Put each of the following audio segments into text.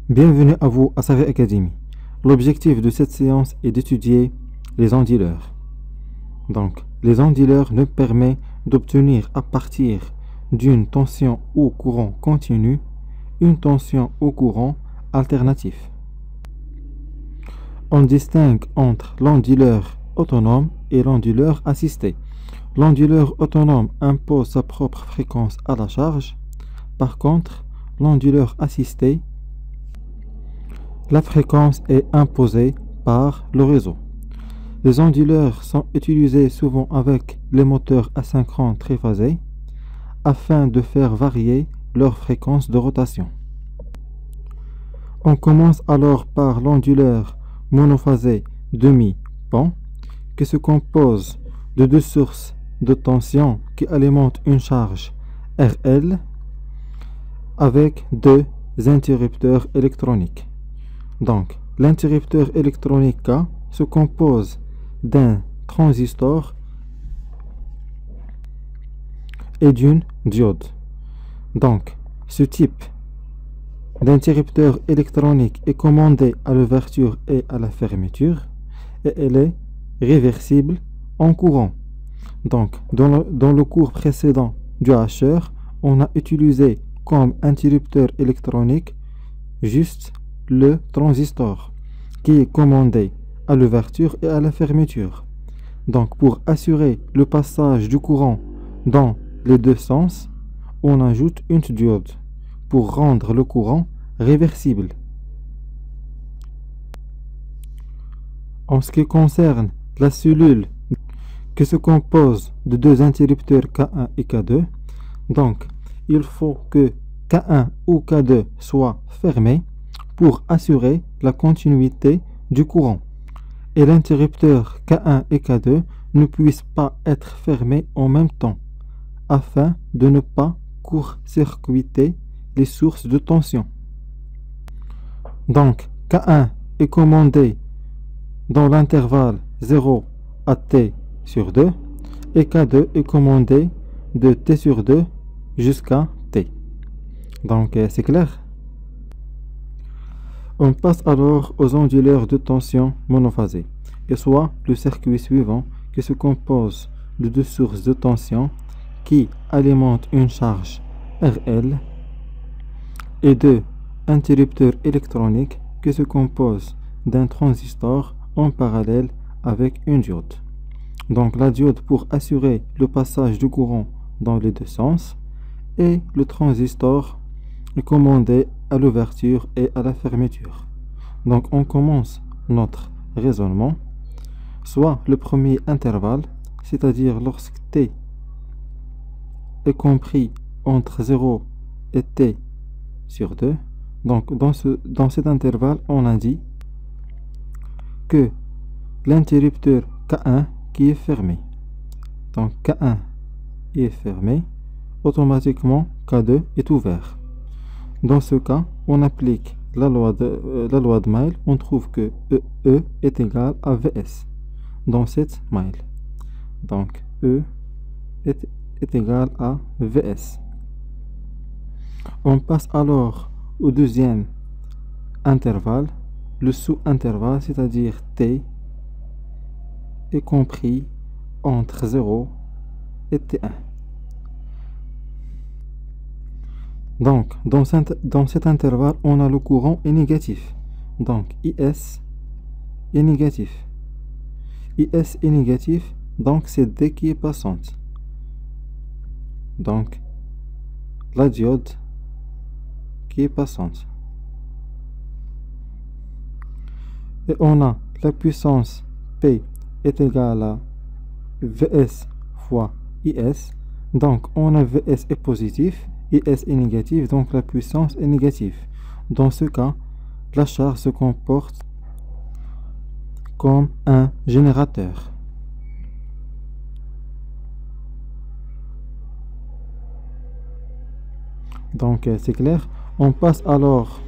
Bienvenue à vous à Savvy Academy. L'objectif de cette séance est d'étudier les onduleurs. Donc, les onduleurs nous permettent d'obtenir à partir d'une tension ou courant continu une tension ou courant alternatif. On distingue entre l'onduleur autonome et l'onduleur assisté. L'onduleur autonome impose sa propre fréquence à la charge. Par contre, l'onduleur assisté, la fréquence est imposée par le réseau. Les onduleurs sont utilisés souvent avec les moteurs asynchrones triphasés afin de faire varier leur fréquence de rotation. On commence alors par l'onduleur monophasé demi-pont qui se compose de deux sources de tension qui alimentent une charge RL avec deux interrupteurs électroniques. Donc, l'interrupteur électronique K se compose d'un transistor et d'une diode. Donc, ce type d'interrupteur électronique est commandé à l'ouverture et à la fermeture et elle est réversible en courant. Donc, dans le cours précédent du hacheur, on a utilisé comme interrupteur électronique juste le transistor qui est commandé à l'ouverture et à la fermeture. Donc, pour assurer le passage du courant dans les deux sens, on ajoute une diode pour rendre le courant réversible. En ce qui concerne la cellule qui se compose de deux interrupteurs K1 et K2, donc il faut que K1 ou K2 soient fermés pour assurer la continuité du courant. Et l'interrupteur K1 et K2 ne puissent pas être fermés en même temps afin de ne pas court-circuiter les sources de tension. Donc, K1 est commandé dans l'intervalle 0 à T sur 2 et K2 est commandé de T sur 2 jusqu'à T. Donc, c'est clair? On passe alors aux onduleurs de tension monophasés, et soit le circuit suivant qui se compose de deux sources de tension qui alimentent une charge RL et deux interrupteurs électroniques qui se composent d'un transistor en parallèle avec une diode. Donc la diode pour assurer le passage du courant dans les deux sens et le transistor est commandé à l'ouverture et à la fermeture. Donc on commence notre raisonnement, soit le premier intervalle, c'est-à-dire lorsque T est compris entre 0 et T sur 2. Donc dans cet intervalle, on a dit que l'interrupteur K1 qui est fermé. Donc K1 est fermé, automatiquement K2 est ouvert. Dans ce cas, on applique la loi de Mail, on trouve que E est égal à Vs dans cette Mail. Donc E est égal à Vs. On passe alors au deuxième intervalle, le sous-intervalle, c'est-à-dire T est compris entre 0 et T1. Donc, dans cet intervalle, on a le courant est négatif. Donc, IS est négatif. IS est négatif, donc c'est D qui est passante. Donc, la diode qui est passante. Et on a la puissance P est égale à Vs fois IS. Donc, on a Vs est positif. IS est négatif, donc la puissance est négative. Dans ce cas, la charge se comporte comme un générateur. Donc, c'est clair. On passe alors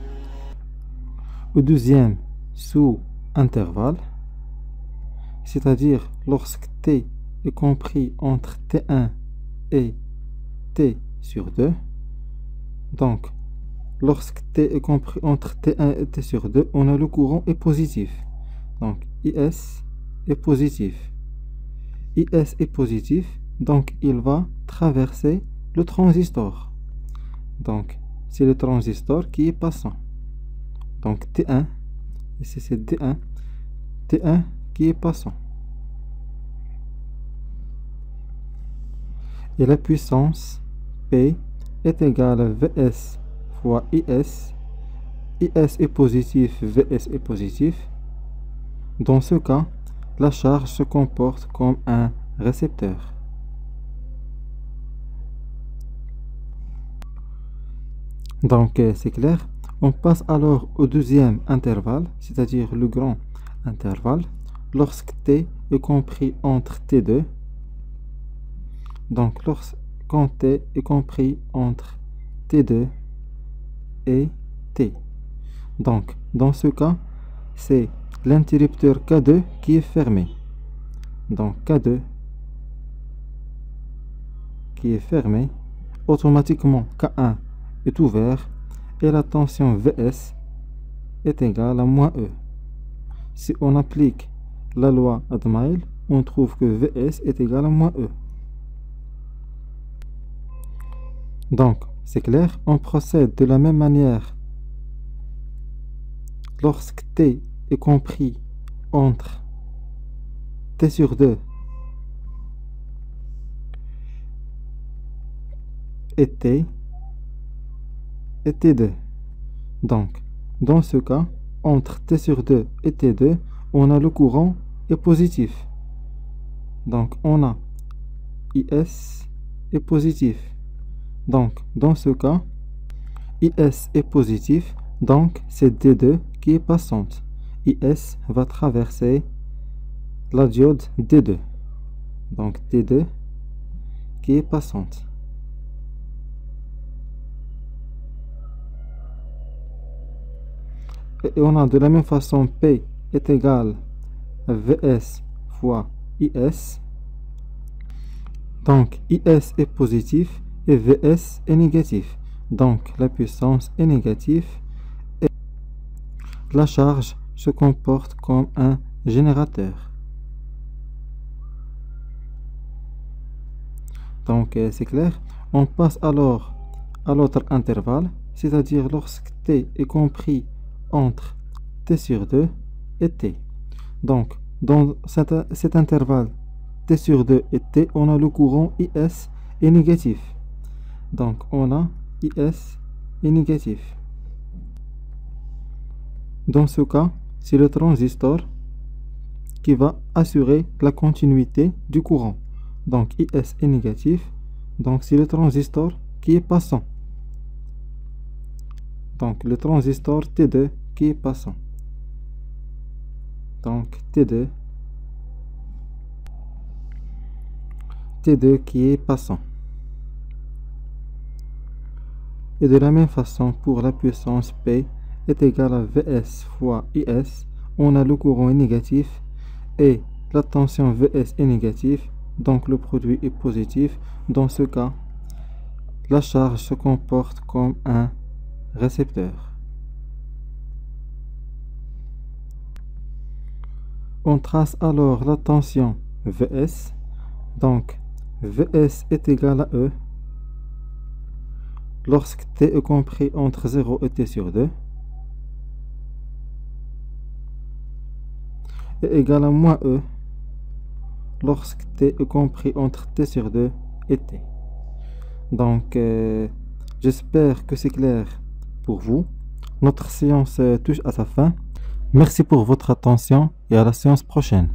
au deuxième sous-intervalle. c'est-à-dire lorsque t est compris entre t1 et t sur 2. Donc, lorsque t est compris entre t1 et t sur 2, on a le courant est positif. Donc, IS est positif. IS est positif, donc il va traverser le transistor. Donc, c'est le transistor qui est passant. Donc, T1, ici c'est D1, T1 qui est passant. Et la puissance P est égale à Vs fois IS. IS est positif, Vs est positif. Dans ce cas, la charge se comporte comme un récepteur. Donc, c'est clair. On passe alors au deuxième intervalle, c'est-à-dire le grand intervalle, lorsque t est compris entre t2. Donc, quand t est compris entre t2 et t. Donc, dans ce cas, c'est l'interrupteur K2 qui est fermé. Donc, K2 qui est fermé, automatiquement K1 est ouvert et la tension Vs est égale à moins E. Si on applique la loi Admile, on trouve que Vs est égal à moins E. Donc, c'est clair, on procède de la même manière lorsque t est compris entre t sur 2 et t et t2. Donc, dans ce cas, entre t sur 2 et t2, on a le courant est positif. Donc, on a IS est positif. Donc, dans ce cas, IS est positif, donc c'est D2 qui est passante. IS va traverser la diode D2. Donc, D2 qui est passante. Et on a de la même façon P est égal à Vs fois IS. Donc, IS est positif et Vs est négatif. Donc, la puissance est négative et la charge se comporte comme un générateur. Donc, c'est clair. On passe alors à l'autre intervalle, c'est-à-dire lorsque t est compris entre t sur 2 et t. Donc, dans cet intervalle t sur 2 et t, on a le courant IS est négatif. Donc, on a IS est négatif. Dans ce cas, c'est le transistor qui va assurer la continuité du courant. Donc, IS est négatif. Donc, c'est le transistor qui est passant. Donc, le transistor T2 qui est passant. Donc, T2 qui est passant. Et de la même façon, pour la puissance P est égale à Vs fois IS, on a le courant est négatif et la tension Vs est négative, donc le produit est positif. Dans ce cas, la charge se comporte comme un récepteur. On trace alors la tension Vs. Donc, Vs est égal à E lorsque t est compris entre 0 et t sur 2 est égal à moins E lorsque t est compris entre t sur 2 et t. Donc, j'espère que c'est clair pour vous. Notre séance touche à sa fin. Merci pour votre attention et à la séance prochaine.